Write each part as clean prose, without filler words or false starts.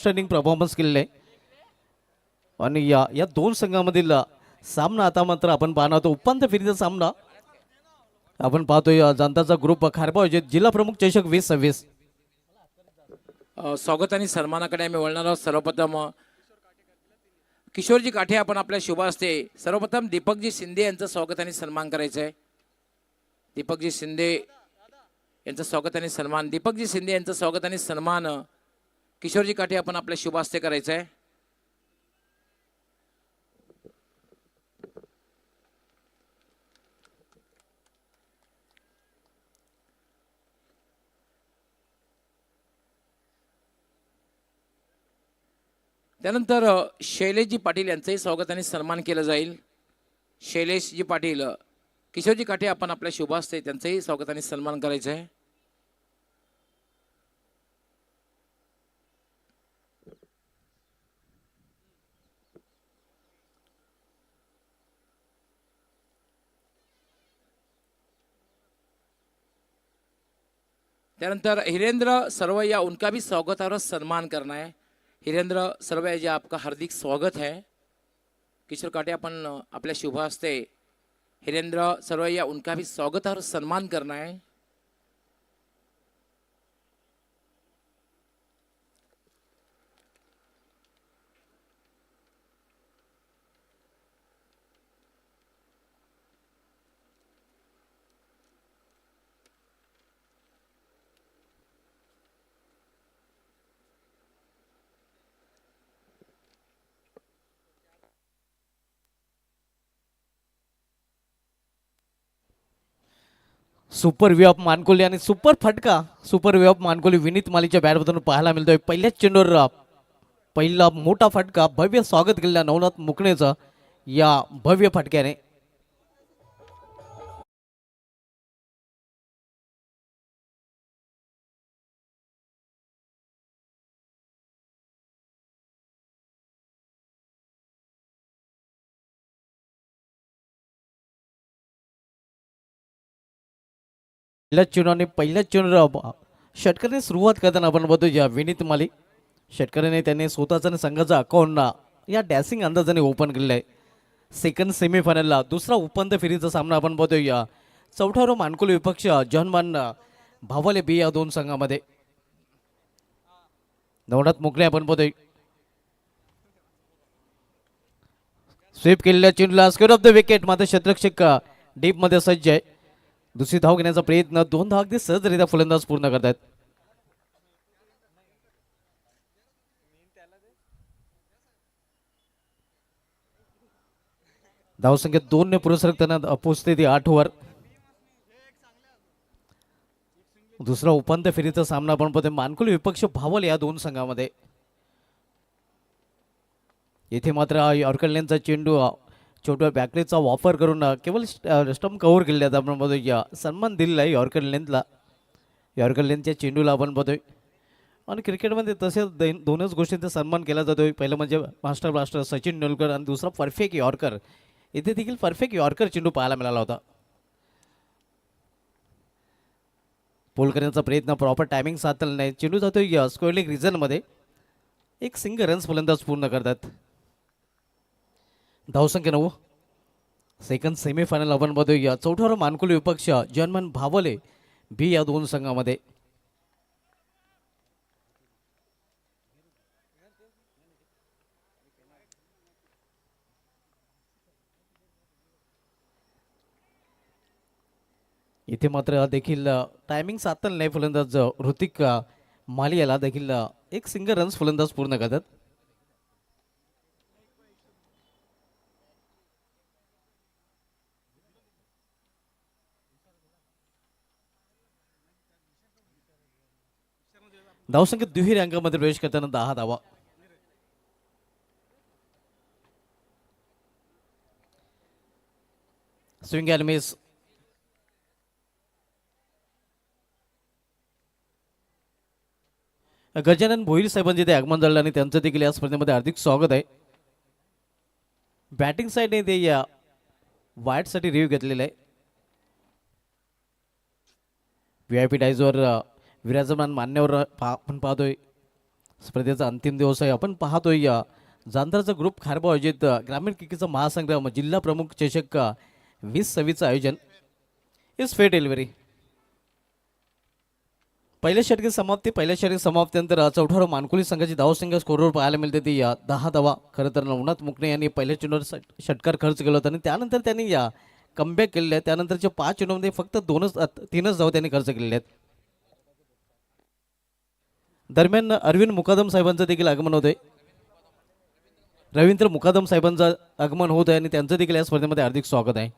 Outstanding performance केलेले आहे आणि या या दोन संघामधील सामना आता मात्र आपण पाहणार आहोत. उपांत्य फेरीचा सामना आपण पाहतोय. जनताचा ग्रुप खारबा जिल्हा प्रमुख चषक 2026. स्वागत आणि सन्मानाकडे आम्ही वळणार आहोत. सर्वप्रथम किशोरजी काठे आपण आपल्या शुभ हस्ते सर्वप्रथम दीपकजी शिंदे यांचं स्वागत आणि सन्मान करायचं आहे. दीपकजी शिंदे यांचं स्वागत आणि सन्मान. दीपकजी शिंदे यांचं स्वागत आणि सन्मान किशोरजी काठे आपण आपल्या शुभ हस्ते करायचं आहे. त्यानंतर शैलेशजी पाटील यांचंही स्वागत आणि सन्मान केलं जाईल. शैलेशजी पाटील किशोरजी काठे आपण आपल्या शुभ हस्ते त्यांचंही स्वागत आणि सन्मान करायचं आहे. त्यानंतर हिरेंद्र सरवैया उनका भी स्वागत और सम्मान करना है. हिरेंद्र सरवैया जी आपका हार्दिक स्वागत है. किशोर काटे अपन आपल्या शुभ हस्ते हिरेंद्र सरवैया उनका भी स्वागत और सम्मान करना है. सुपर वे ऑफ मानकोली आणि सुपर फटका super way of Mankoli Vineet मालीच्या बॅटमधून पाहायला मिळतोय. पहिल्याच चेंडूवर पहिला मोठा फटका. भव्य स्वागत केलेल्या नवनाथ मुकणेचं या भव्य फटक्याने. पहिल्याच चेंडूवर षटकाराने सुरुवात करताना आपण बघतो या विनीत माली षटकाराने त्यांनी स्वतःचा आणि संघाचा अकाउंट या डॅसिंग अंदाजाने ओपन केलेला आहे. सेकंड सेमीफायनलला दुसरा उपांत्य फेरीचा सामना आपण बघतो या चौथ्यावर मानकुल विपक्ष जॉनमान भावले बी या दोन संघामध्ये. नवनाथ मुकणे आपण बघतोय स्वीप केलेल्या चेंडूला स्क्वेअर ऑफ द विकेट. मात्र क्षेत्ररक्षक डीप मध्ये सज्ज आहे. दुसरी धाव घेण्याचा प्रयत्न. दोन धाव अगदी सहजरित्या फलंदाज पूर्ण करतात. धावसंख्या 2 ने पुरस्कृत पोहोचते ती 8 वर. दुसरा उपांत्य फेरीचा सामना आपण पाहतोय मानकुल विपक्ष भावल या दोन संघामध्ये. येथे मात्र यॉर्कर लेनचा चेंडू छोट्या बॅकरीचा वापर करून केवळ स्टंप कव्हर केले आहेत. आपण बघतोय या सन्मान दिलेला आहे यॉर्कर लेनला. यॉर्कर लेनच्या चेंडूला आपण बघतोय. आणि क्रिकेटमध्ये तसेच दोनच गोष्टींचा सन्मान केला जातोय. पहिलं म्हणजे मास्टर ब्लास्टर सचिन तेंडुलकर आणि दुसरा परफेक्ट यॉर्कर. इथे देखील परफेक्ट यॉर्कर चेंडू पाहायला मिळाला होता. पोल करण्याचा प्रयत्न प्रॉपर टायमिंग साधलेला नाही. चेंडू जातोय स्क्वेअर रिझनमध्ये. एक सिंगल रन्स फलंदाज पूर्ण करतात. धावसंख्या 9. सेकंड सेमीफायनल आपण बघतोय या चौथ्यावर मानकुल विपक्ष जन्मन भावले बी या दोन संघामध्ये. इथे मात्र देखील टायमिंग साधलेला नाही फलंदाज ऋतिक मालियाला देखील एक सिंगल रन्स फलंदाज पूर्ण करतात. धावसंख्या दुहेरी अंकामध्ये प्रवेश करताना 10 धावा. Swing and miss. Gajanan Bhoir साहेबांचे ते आगमन झालं आणि त्यांचं देखील या स्पर्धेमध्ये हार्दिक स्वागत आहे. बॅटिंग साईडने ते या वाईटसाठी रिव्ह्यू घेतलेला आहे. VIP डायझवर विराजमान मान्यवर आपण पाहतोय स्पर्धेचा अंतिम दिवस आहे. आपण पाहतोय या जांतरचा ग्रुप खारबा आयोजित ग्रामीण क्रिकेटचा महासंग्राम जिल्हा प्रमुख चषक 2026चं आयोजन इस फेट डिलिव्हरी. पहिल्या षटकी समाप्तीनंतर चौथ्या मानकुली संघाची धावसंख्या स्कोरवर पाहायला मिळते ती 10 धावा. खरं तर नवनाथ मुकणे यांनी पहिल्या चेंडूवर षटकार खर्च केला होता आणि त्यानंतर त्यांनी कमबॅक केलेले आहे. त्यानंतरच्या 5 चेंडूमध्ये फक्त 3च धावा त्यांनी खर्च केलेले आहेत. दरम्यान अरविंद मुकादम साहेबांचं देखील आगमन होतंय. रवींद्र मुकादम साहेबांचं आगमन होत आहे आणि त्यांचं देखील या स्पर्धेमध्ये हार्दिक स्वागत आहे.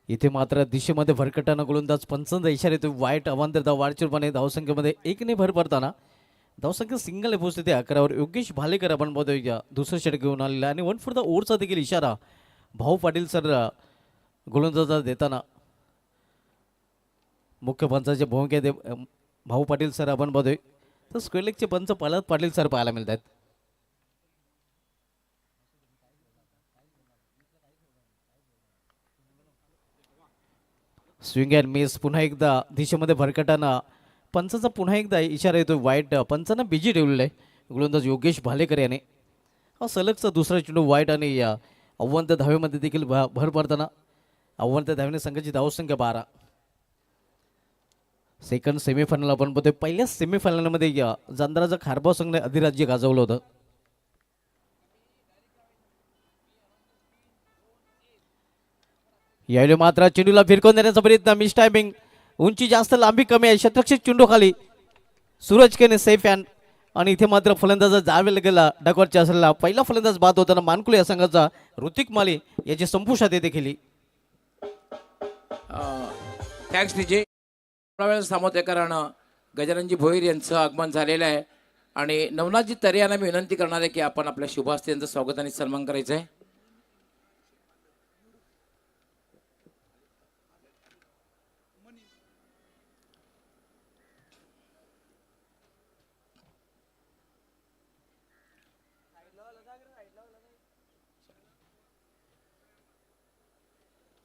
इथे मात्र दिशेमध्ये भरकटाना गोलंदाज पंचांचा इशारा येतो. वाईट अवांतर धाव वाढचूरपणे धावसंख्येमध्ये 1ने भर पडताना धावसंख्या सिंगल आहे पोहोचते 11वर. योगेश भालेकर आपण बघतोय दुसरं षटक घेऊन आलेला आणि 1 फॉर द ओव्हरचा देखील इशारा भाऊ पाटील सर गोलंदाजाला देताना मुख्य पंचाचे भूमिकेत भाऊ पाटील सर आपण बघतोय. तर स्क्वेअर लेगचे पंच पाटील सर पाहायला मिळत आहेत. स्विंग अँड मिस पुन्हा एकदा दिशेमध्ये भरकटाना पंचाचा पुन्हा एकदा इशारा येतो. वाईट पंचांना बिजी ठेवलेलं आहे गोलंदाज योगेश भालेकर याने. हा सलगचा दुसरा चेंडू वाईट आणि अव्वल धावेमध्ये देखील भर पडताना अव्वल धावेने संघाची धावसंख्या 12. सेकंड सेमीफायनल आपण बघतोय. पहिल्या सेमीफायनलमध्ये जांधराचा खारबाव संघाने अधिराज्य गाजवलं होतं. यावेळी मात्र चेंडूला फिरकून देण्याचा प्रयत्न. Miss timing. उंची जास्त लांबी कमी आहे. शतरक्षक चेंडू खाली. सूरज केने सेफ हँड आणि इथे मात्र फलंदाज जावेला गेला डकवरच्या असलेला पहिला फलंदाज बाद होताना मानकुले या संघाचा ऋतिक माली याची संपुष्टात येते खेळली. Thanks DJ. थोडा वेळ थांबवते कारण गजाननजी भोईर यांचं आगमन झालेलं आहे आणि नवनाथजी तरे यांना मी विनंती करणार आहे की आपण आपल्या शुभास्ते यांचं स्वागत आणि सन्मान करायचं आहे.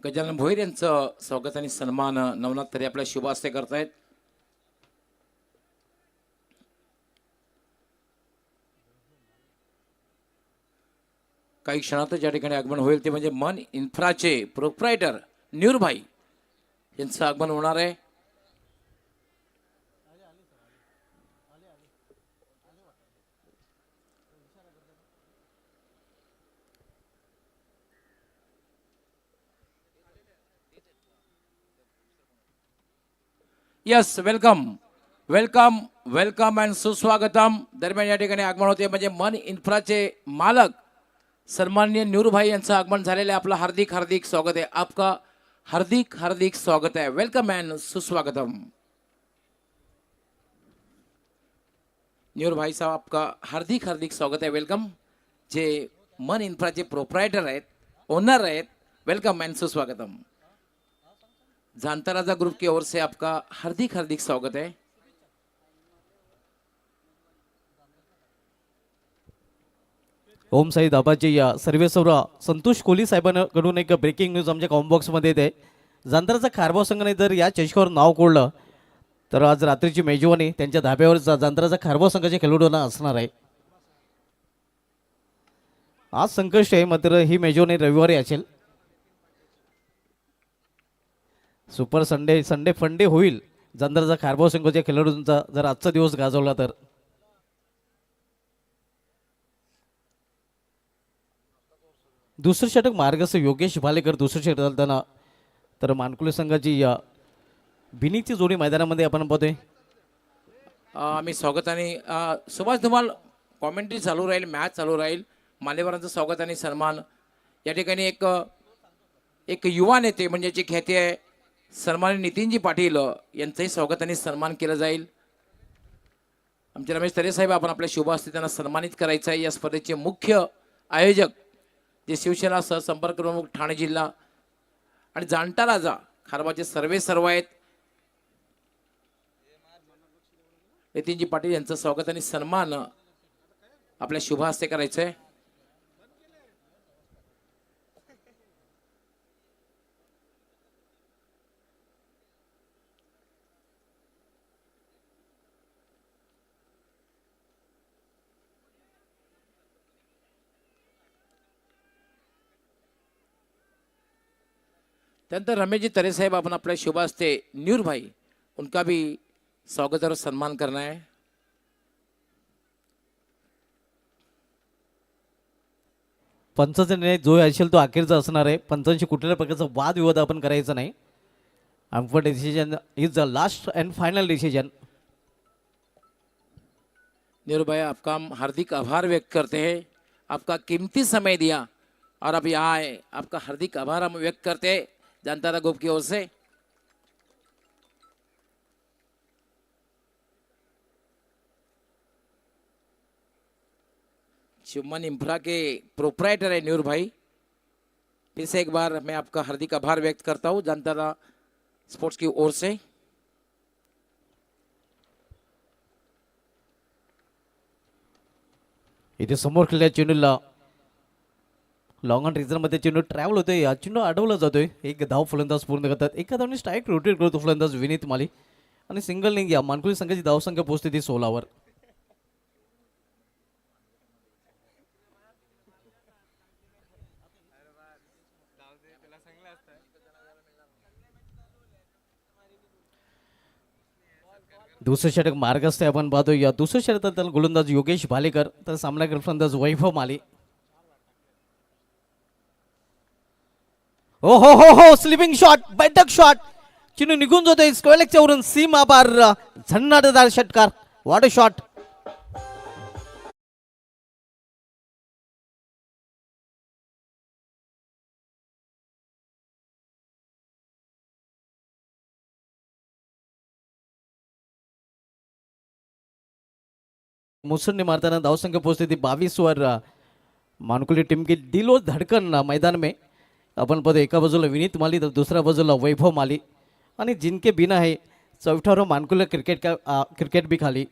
गजानन भोईर यांचं स्वागत आणि सन्मान नवनाथ तरे आपल्या शुभ हस्ते करतायत. काही क्षणातच या ठिकाणी आगमन होईल ते म्हणजे मन इन्फ्राचे प्रोप्रायटर न्यूरभाई यांचं आगमन होणार आहे. Yes, welcome welcome welcome and सुस्वागतम. दरम्यान या ठिकाणी आगमन होते म्हणजे मन इन्फ्राचे मालक सन्माननीय न्यूरभाई यांचं आगमन झालेलं आहे. आपलं हार्दिक हार्दिक स्वागत आहे. आपका हार्दिक हार्दिक स्वागत आहे. वेलकम अँड सुस्वागतम. न्यूरभाई साहब आपका हार्दिक हार्दिक स्वागत आहे. वेलकम. जे मन इन्फ्राचे प्रोप्रायटर आहेत, ओनर आहेत, वेलकम अँड सुस्वागतम. जानता राजा ग्रुप की ओर से आपका हार्दिक हार्दिक स्वागत है. ओम साई दाबाजी या सर्वेसर्वा संतोष कोहली साहेबांकडून एक ब्रेकिंग न्यूज आमच्या कॉम्बॉक्समध्ये येते. जांतराचा खारबाव संघाने जर या चषकावर नाव कोरलं तर आज रात्रीची मेजवानी त्यांच्या धाब्यावर जांतराचा खारबाव संघाच्या खेळाडूंना असणार आहे. आज संकष्ट आहे मात्र ही मेजवानी रविवारी असेल. सुपर संडे फंडे होईल जांतराचा खारबाव संघाच्या खेळाडूंचा जर आजचा दिवस गाजवला तर. दुसरं षटक मार्गस्थ योगेश भालेकर दुसरं षटक घालताना तर मानकुले संघाची या बिनीची जोडी मैदानामध्ये आपण पाहतोय. आम्ही स्वागत आणि सुभाष धुमाल कॉमेंट्री चालू राहील, मॅच चालू राहील. मान्यवरांचं स्वागत आणि सन्मान. या ठिकाणी एक युवा नेते म्हणजे जे ख्याती आहे सन्माननीय नितीनजी पाटील यांचंही स्वागत आणि सन्मान केलं जाईल. आमचे रमेश तरे साहेब आपण आपल्या शुभ हस्ते त्यांना सन्मानित करायचं आहे. या स्पर्धेचे मुख्य आयोजक जे शिवसेना सहसंपर्क प्रमुख ठाणे जिल्हा आणि जाणता राजा खारबाचे सर्व आहेत. नितीनजी पाटील यांचं स्वागत आणि सन्मान आपल्या शुभ हस्ते करायचंय. त्यानंतर रमेशजी तरे साहेब आपण अपने शुभ हस्ते न्यूर भाई उनका भी स्वागत और सम्मान करना है. पंचाचा निर्णय जो असेल तो अखेरचा असणार आहे. पंचांशी कुठल्याही प्रकारचा वादविवाद आपण करायचा नाही. आमचं decision is the last and final decision. Near भाई आपका हम हार्दिक आभार व्यक्त करते हैं. आपका कीमती समय दिया और अब यहाँ आए, आपका हार्दिक आभार हम व्यक्त करते हैं जनता ग्रुप की ओर से. शुभमन इंफ्रा के प्रोपराइटर है न्यूर भाई. फिर से एक बार मैं आपका हार्दिक आभार व्यक्त करता हूँ जनता स्पोर्ट्स की ओर से. इथे समोर खेळल्या चेंडूला लॉंग ऑन रिझनमध्ये चेंडू ट्रॅव्हल होतोय. या चेंडू अडवला जातोय. एक धाव फलंदाज पूर्ण करतात. एका धावने स्ट्राईक रोटेट करतो फलंदाज विनीत माली आणि सिंगल निघ. या मानकुली संघाची धावसंख्या पोहोचते ती 16वर. दुसरं षटक मार्गस्थ आपण पाहतो. या दुसऱ्या षटकात त्याला गोलंदाज योगेश भालेकर तर सामनाकर फलंदाज वैभव माली. ओ हो हो हो स्लिपिंग शॉट, बैठक शॉट, चिन्ह निघून जातोय स्क्वेअरलेगच्या वरून सीमा पार. झन्नाटदार षटकार, व्हॉट अ शॉट. मुसंडी मारताना धावसंख्या पोहोचते ती 22वर. मानकुली टीम की दिलो धड़कन मैदान में अपन पद एका बाजूला विनीत माली तर दुसऱ्या बाजूला वैभव माली आणि जिनके बिना है चौथ्यावर मानकुली क्रिकेट बी खाली.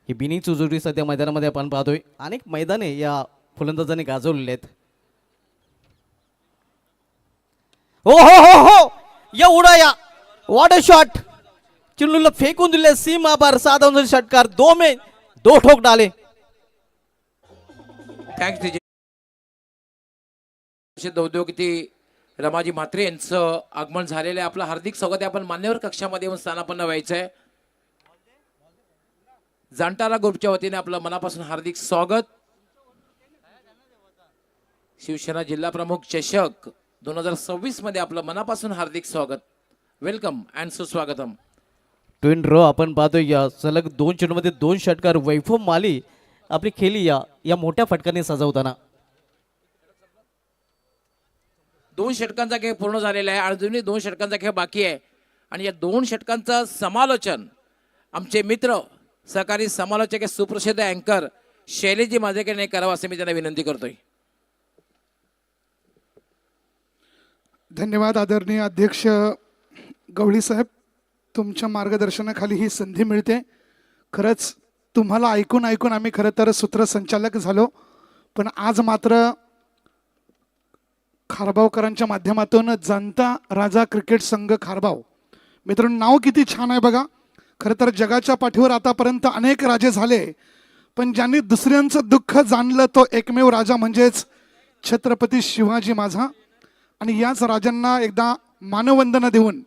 ही बिनी चुजुरी सध्या मैदानामध्ये आपण पाहतोय. अनेक मैदाने या फलंदाजांनी गाजवलेले आहेत. हो हो हो हो या उडा या, व्हॉट अ शॉट. चिल्लूला फेकून दिले सीमा पार. 7 धावांचा षटकार, 2 में 2 ठोक डाले. थँक्स उद्योगती रमाजी म्हात्रे यांचं आगमन झालेलं आहे. आपलं हार्दिक स्वागत आहे. आपण मान्यवर कक्षामध्ये येऊन स्थानापन्न व्हायचंय. जाणतारा ग्रुपच्या वतीने आपलं मनापासून हार्दिक स्वागत. शिवसेना जिल्हा प्रमुख चषक 2026 मध्ये आपलं मनापासून हार्दिक स्वागत. वेलकम अँड सुस्वागतम. ट्विन रो आपण पाहतोय. या सलग 2 चेंडूमध्ये 2 षटकार वैभव माली आपली खेळी या मोठ्या फटकाने सजवताना. 2 षटकांचा खेळ पूर्ण झालेला आहे. अजूनही 2 षटकांचा खेळ बाकी आहे आणि या 2 षटकांचं समालोचन आमचे मित्र सहकारी समालोचक सुप्रसिद्ध अँकर शैलेशजी माझेकडे करावं असं मी त्यांना विनंती करतोय. धन्यवाद आदरणीय अध्यक्ष गवळी साहेब. तुमच्या मार्गदर्शनाखाली ही संधी मिळते. खरंच तुम्हाला ऐकून ऐकून आम्ही खरं तर सूत्रसंचालक झालो. पण आज मात्र खारबावकरांच्या माध्यमातून जनता राजा क्रिकेट संघ खारबाव. मित्रांनो नाव किती छान आहे बघा. खरं तर जगाच्या पाठीवर आतापर्यंत अनेक राजे झाले, पण ज्यांनी दुसऱ्यांचं दुःख जाणलं तो एकमेव राजा म्हणजेच छत्रपती शिवाजी माझा. आणि याच राजांना एकदा मानवंदना देऊन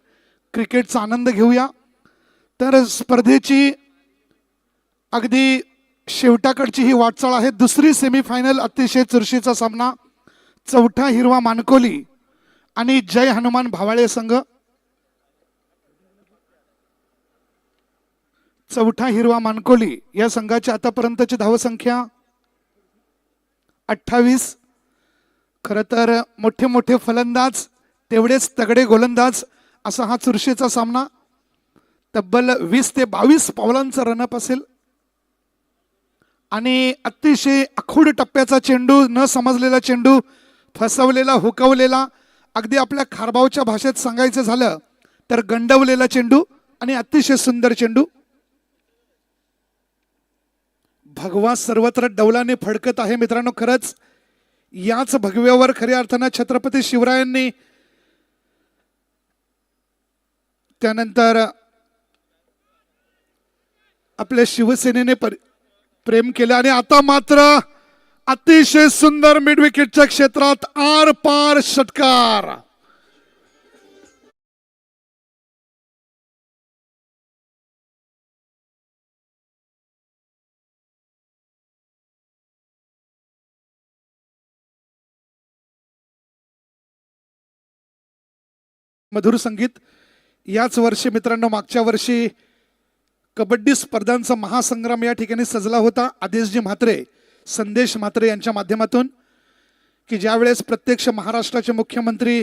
क्रिकेटचा आनंद घेऊया. तर स्पर्धेची अगदी शेवटाकडची ही वाटचाळ आहे. दुसरी सेमीफायनल अतिशय चुरशीचा सामना. चौथा हिरवा मानकोली आणि जय हनुमान भावाळे संघ. चौथा हिरवा मानकोली या संघाची आतापर्यंतची धावसंख्या 28. खरं तर मोठे मोठे फलंदाज तेवढेच तगडे गोलंदाज असा हा चुरशीचा सामना. तब्बल 20 ते 22 पावलांचा रनअप असेल आणि अतिशय अखूड टप्प्याचा चेंडू, न समजलेला चेंडू, फसवलेला हुकवलेला अगदी आपल्या खारबावच्या भाषेत सांगायचं झालं तर गंडवलेला चेंडू आणि अतिशय सुंदर चेंडू. भगवा सर्वत्र डौलाने फडकत आहे मित्रांनो. खरंच याच भगव्यावर खऱ्या अर्थानं छत्रपती शिवरायांनी त्यानंतर आपल्या शिवसेनेने प्रेम केलं आणि आता मात्र अतिशय सुंदर मिड विकेटच्या क्षेत्रात आर पार षटकार. मधुर संगीत. याच वर्षी मित्रांनो मागच्या वर्षी कबड्डी स्पर्धांचा महासंग्राम या ठिकाणी सजला होता आदेशजी म्हात्रे, संदेश म्हात्रे यांच्या माध्यमातून, की ज्यावेळेस प्रत्यक्ष महाराष्ट्राचे मुख्यमंत्री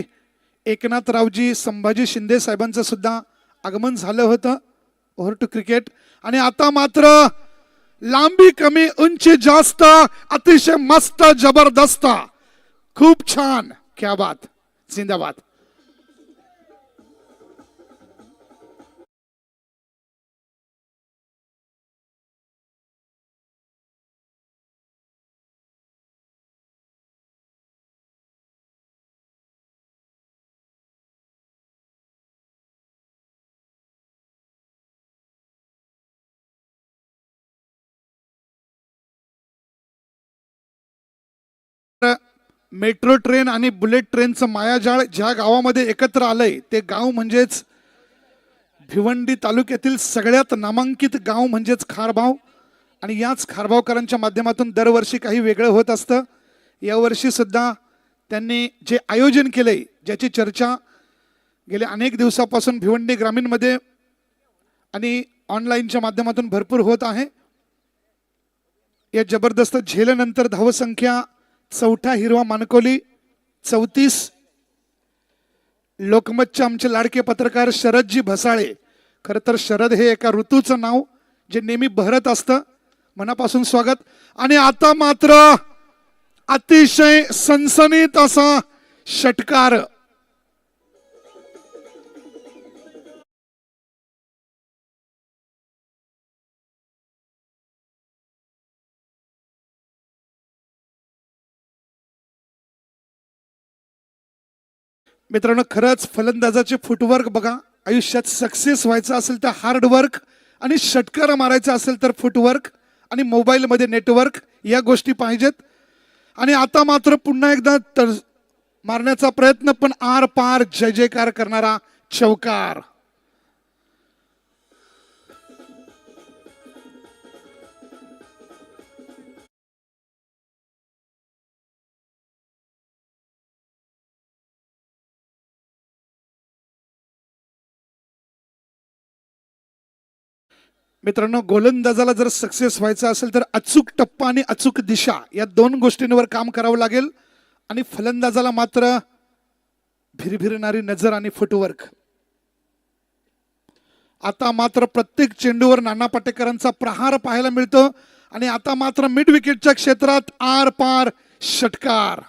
एकनाथरावजी संभाजी शिंदे साहेबांचं सुद्धा आगमन झालं होतं ओव्हर टू क्रिकेट. आणि आता मात्र लांबी कमी उंची जास्त, अतिशय मस्त जबरदस्त, खूप छान, क्या बात, जिंदाबाद. मेट्रो ट्रेन आणि बुलेट ट्रेनचं मायाजाळ ज्या गावामध्ये एकत्र आलंय ते गाव म्हणजेच भिवंडी तालुक्यातील सगळ्यात नामांकित गाव म्हणजेच खारबाव. आणि याच खारबावकरांच्या माध्यमातून दरवर्षी काही वेगळं होत असतं. यावर्षी सुद्धा त्यांनी जे आयोजन केलंय, ज्याची चर्चा गेल्या अनेक दिवसापासून भिवंडी ग्रामीणमध्ये आणि ऑनलाईनच्या माध्यमातून भरपूर होत आहे. या जबरदस्त झेलनंतर धावसंख्या चौथा हिरवा मानकोली 34. लोकमतचे आमचे लाडके पत्रकार शरदजी भसाळे. खरं तर शरद हे एका ऋतूचं नाव जे नेहमी बहरत असतं. मनापासून स्वागत. आणि आता मात्र अतिशय सनसनीत असा षटकार. मित्रांनो खरंच फलंदाजाचे फुटवर्क बघा. आयुष्यात सक्सेस व्हायचं असेल तर हार्डवर्क आणि षटकार मारायचं असेल तर फुटवर्क आणि मोबाईलमध्ये नेटवर्क या गोष्टी पाहिजेत. आणि आता मात्र पुन्हा एकदा मारण्याचा प्रयत्न, पण आर पार जय जयकार करणारा चौकार. मित्रांनो गोलंदाजाला जर सक्सेस व्हायचं असेल तर अचूक टप्पा आणि अचूक दिशा या दोन गोष्टींवर काम करावं लागेल. आणि फलंदाजाला मात्र भिरभिरणारी नजर आणि फुटवर्क. आता मात्र प्रत्येक चेंडूवर नाना पाटेकरांचा प्रहार पाहायला मिळतो. आणि आता मात्र मिड विकेटच्या क्षेत्रात आर पार षटकार.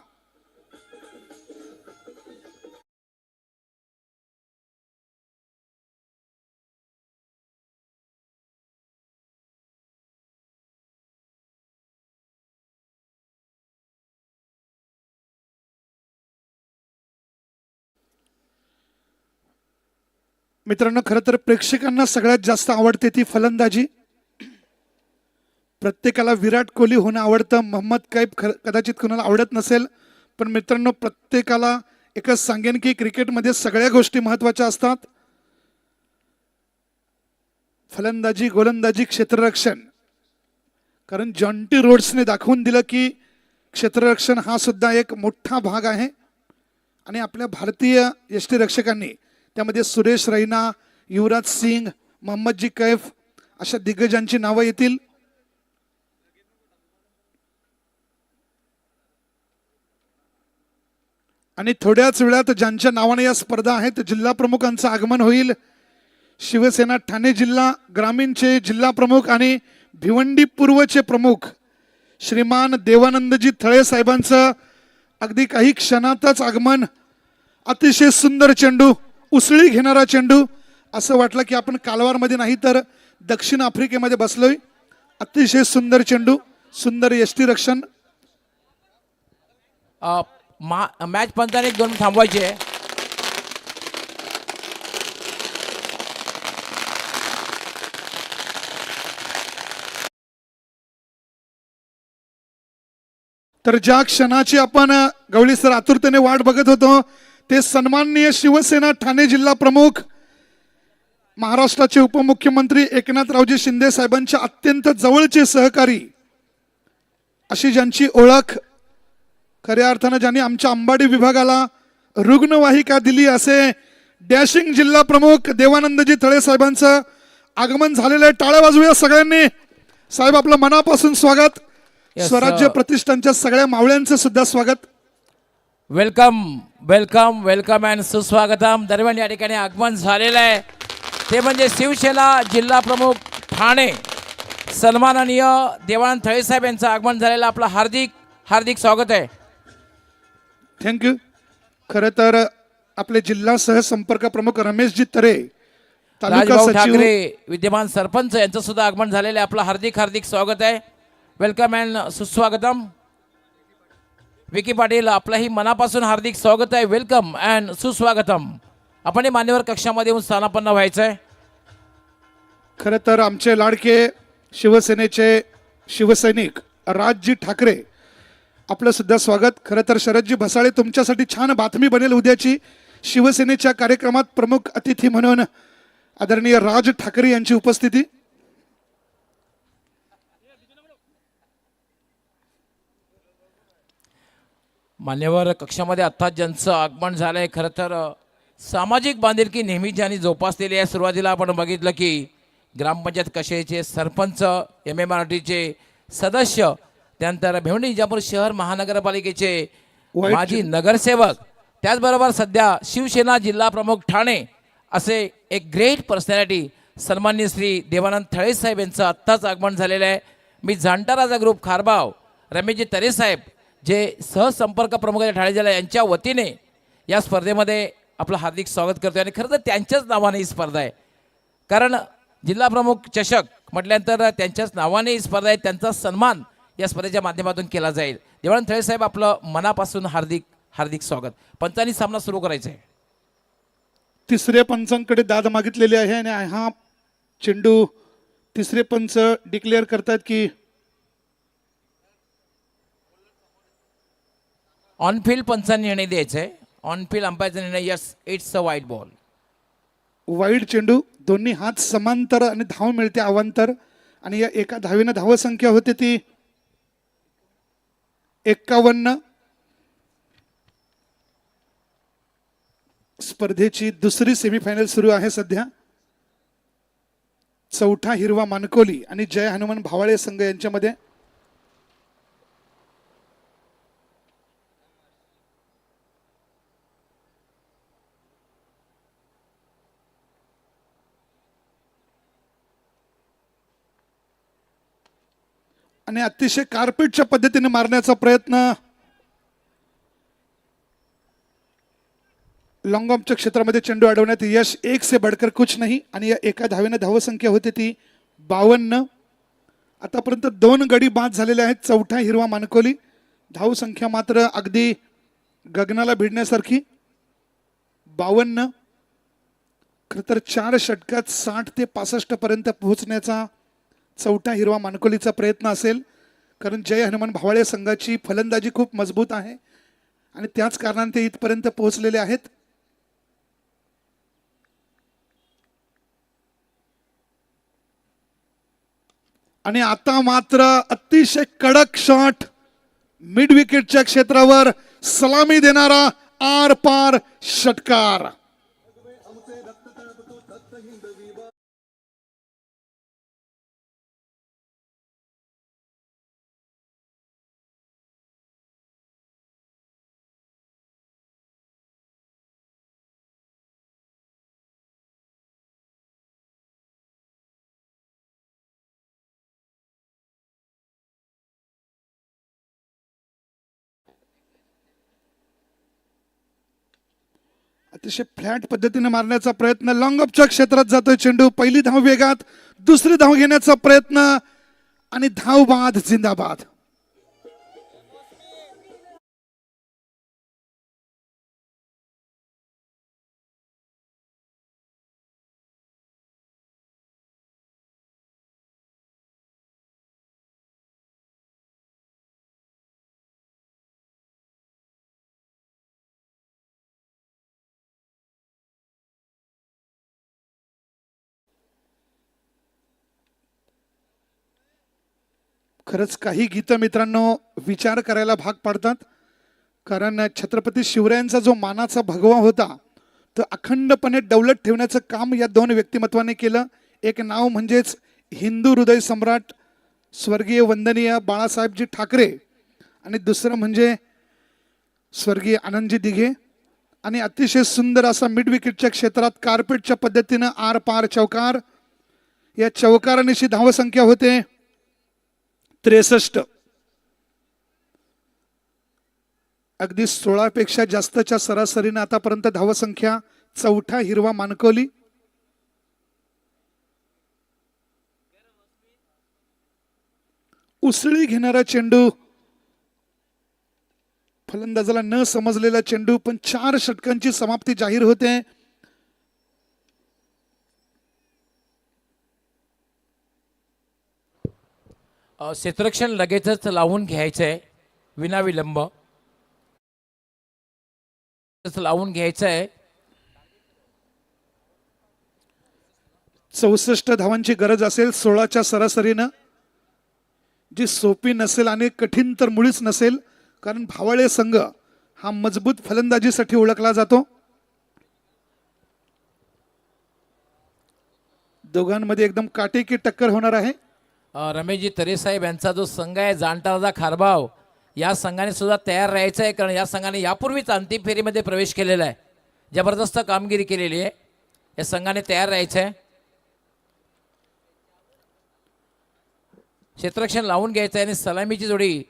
मित्रांनो खरं तर प्रेक्षकांना सगळ्यात जास्त आवडते ती फलंदाजी. प्रत्येकाला विराट कोहली होणं आवडतं, मोहम्मद कैफ कदाचित कुणाला आवडत नसेल. पण मित्रांनो प्रत्येकाला एकच सांगेन की क्रिकेटमध्ये सगळ्या गोष्टी महत्त्वाच्या असतात. फलंदाजी, गोलंदाजी, क्षेत्ररक्षण. कारण जॉन्टी रोड्सने दाखवून दिलं की क्षेत्ररक्षण हा सुद्धा एक मोठा भाग आहे. आणि आपल्या भारतीय यष्टीरक्षकांनी त्यामध्ये सुरेश रैना, युवराज सिंग, मोहम्मदजी कैफ अशा दिग्गजांची नावं येतील. आणि थोड्याच वेळात ज्यांच्या नावाने या स्पर्धा आहेत जिल्हा प्रमुखांचं आगमन होईल. शिवसेना ठाणे जिल्हा ग्रामीणचे जिल्हा प्रमुख आणि भिवंडी पूर्वचे प्रमुख श्रीमान देवानंदजी थळे साहेबांचं अगदी काही क्षणातच आगमन अतिशय सुंदर चेंडू, उसळी घेणारा चेंडू. असं वाटलं की आपण कालवारमध्ये नाही तर दक्षिण आफ्रिकेमध्ये बसलोय. अतिशय सुंदर चेंडू, सुंदर यष्टीरक्षण. मॅच पंचाने 1 2 थांबवायचे आहे. तर ज्या क्षणाची आपण गवळी सर आतुरतेने वाट बघत होतो ते सन्माननीय शिवसेना ठाणे जिल्हा प्रमुख महाराष्ट्राचे उपमुख्यमंत्री एकनाथरावजी शिंदे साहेबांच्या अत्यंत जवळचे सहकारी अशी ज्यांची ओळख, खऱ्या अर्थानं ज्यांनी आमच्या अंबाडी विभागाला रुग्णवाहिका दिली असे डॅशिंग जिल्हा प्रमुख देवानंदजी तळे साहेबांचं आगमन झालेलं आहे. टाळ्या वाजवूया सगळ्यांनी. साहेब आपलं मनापासून स्वागत. स्वराज्य प्रतिष्ठानच्या सगळ्या मावळ्यांचं सुद्धा स्वागत. वेलकम वेलकम वेलकम अँड सुस्वागतम. दरम्यान या ठिकाणी आगमन झालेलं आहे ते म्हणजे शिवसेना जिल्हा प्रमुख ठाणे सन्माननीय देवानंद थळे साहेब यांचं आगमन झालेलं. आपलं हार्दिक हार्दिक स्वागत आहे. थँक्यू. खरं तर आपले जिल्हा सहसंपर्क प्रमुख रमेशजी तरे, तालुका राजभाऊ सचिव ठाकरे विद्यमान सरपंच यांचं सुद्धा आगमन झालेलं आहे. आपलं हार्दिक हार्दिक स्वागत आहे. वेलकम अँड सुस्वागतम. विकी पाटील आपलंही मनापासून हार्दिक स्वागत आहे. वेलकम अँड सुस्वागतम. आपण मान्यवर कक्षामध्ये येऊन स्थानापन्न व्हायचं आहे. खरं तर आमचे लाडके शिवसेनेचे शिवसैनिक राजजी ठाकरे आपलं सुद्धा स्वागत. खरं तर शरदजी भसाळे तुमच्यासाठी छान बातमी बनेल उद्याची. शिवसेनेच्या कार्यक्रमात प्रमुख अतिथी म्हणून आदरणीय राज ठाकरे यांची उपस्थिती. मान्यवर कक्षामध्ये आत्ता ज्यांचं आगमन झालं आहे, खरं तर सामाजिक बांधिलकी नेहमी ज्यांनी जोपासलेली आहे. सुरुवातीला आपण बघितलं की ग्रामपंचायत कशेचे सरपंच, MMRDचे सदस्य, त्यानंतर भिवंडी विजापूर शहर महानगरपालिकेचे माजी नगरसेवक, त्याचबरोबर सध्या शिवसेना जिल्हा प्रमुख ठाणे असे एक ग्रेट पर्सनॅलिटी सन्माननीय श्री देवानंद थळे साहेब यांचं आत्ताच आगमन झालेलं आहे. मी जाणता राजा ग्रुप खारबाव रमेशजी तरे साहेब जे सहसंपर्क प्रमुख ठाणे जिल्हा यांच्या वतीने या स्पर्धेमध्ये आपलं हार्दिक स्वागत करतो. आणि खरं तर त्यांच्याच नावाने ही स्पर्धा आहे, कारण जिल्हा प्रमुख चषक म्हटल्यानंतर त्यांच्याच नावाने ही स्पर्धा आहे. त्यांचा सन्मान या स्पर्धेच्या माध्यमातून केला जाईल. देवानंद थळे साहेब आपलं मनापासून हार्दिक हार्दिक स्वागत. पंचांनी सामना सुरू करायचा आहे. तिसरे पंचांकडे दाद मागितलेली आहे आणि हा चेंडू तिसरे पंच डिक्लेअर करतात की ऑनफिल्ड पंचांनी निर्णय द्यायचा आहे. ऑनफिल्ड अंपायरचा निर्णय, यस इट्स अ वाईट बॉल. वाईड चेंडू, दोन्ही हात समांतर आणि धाव मिळते अवांतर. आणि या एका धावेनं धावसंख्या होते ती 51. स्पर्धेची दुसरी सेमीफायनल सुरू आहे सध्या. चौथा हिरवा मानकोली आणि जय हनुमान भावाळे संघ यांच्यामध्ये. आणि अतिशय कार्पेटच्या पद्धतीने मारण्याचा प्रयत्न लॉंग ऑफच्या क्षेत्रामध्ये चेंडू अडवण्यात यश. 1 से बढ़कर कुछ नहीं. आणि या एका धावेनं धावसंख्या होती ती 52. आतापर्यंत 2 गडी बाद झालेले आहेत. चौथा हिरवा मानकोली. धावसंख्या मात्र अगदी गगनाला भिडण्यासारखी 52. खरं तर 4 षटकात 60 ते 65 पर्यंत पोहोचण्याचा चौथा हिरवा मानकोलीचा प्रयत्न असेल, कारण जय हनुमान भावाळे संघाची फलंदाजी खूप मजबूत आहे आणि त्याच कारणाने ते इथपर्यंत पोहोचलेले आहेत. आणि आता मात्र अतिशय कडक शॉट, मिड विकेटच्या क्षेत्रावर सलामी देणारा आर पार षटकार. अतिशय फ्लॅट पद्धतीने मारण्याचा प्रयत्न, लॉंग ऑफच्या क्षेत्रात जातोय चेंडू, पहिली धाव वेगात, दुसरी धाव घेण्याचा प्रयत्न आणि धाव बाद जिंदाबाद. खरंच काही गीतं मित्रांनो विचार करायला भाग पाडतात. कारण छत्रपती शिवरायांचा जो मानाचा भगवा होता तो अखंडपणे डौलत ठेवण्याचं काम या दोन व्यक्तिमत्वाने केलं. एक नाव म्हणजेच हिंदू हृदय सम्राट स्वर्गीय वंदनीय बाळासाहेबजी ठाकरे आणि दुसरं म्हणजे स्वर्गीय आनंदजी दिघे. आणि अतिशय सुंदर असा मिड विकेटच्या क्षेत्रात कार्पेटच्या पद्धतीनं आर पार चौकार. या चौकारानिशी धावसंख्या होते 63. अगदी 16 पेक्षा जास्तच्या सरासरीने आतापर्यंत धावसंख्या. चौथा हिरवा मानकोली. उसळी घेणारा चेंडू, फलंदाजाला न समजलेला चेंडू, पण 4 षटकांची समाप्ती जाहीर होते. क्षेत्ररक्षण लगेचच लावून घ्यायचंय विनाविलंब. लावून घ्यायचंय. 64 धावांची गरज असेल 16च्या सरासरीनं, जी सोपी नसेल आणि कठीण तर मुळीच नसेल. कारण भावळे संघ हा मजबूत फलंदाजीसाठी ओळखला जातो. दोघांमध्ये एकदम काटेकी टक्कर होणार आहे. रमेशजी तरे साहेब यांचा जो संघ आहे जाणता राजा खारबाव, या संघाने सुद्धा तयार राहायचं आहे. कारण या संघाने यापूर्वीच अंतिम फेरीमध्ये प्रवेश केलेला आहे. जबरदस्त कामगिरी केलेली आहे. या संघाने तयार राहायचं आहे. क्षेत्ररक्षण लावून घ्यायचं आहे आणि सलामीची जोडी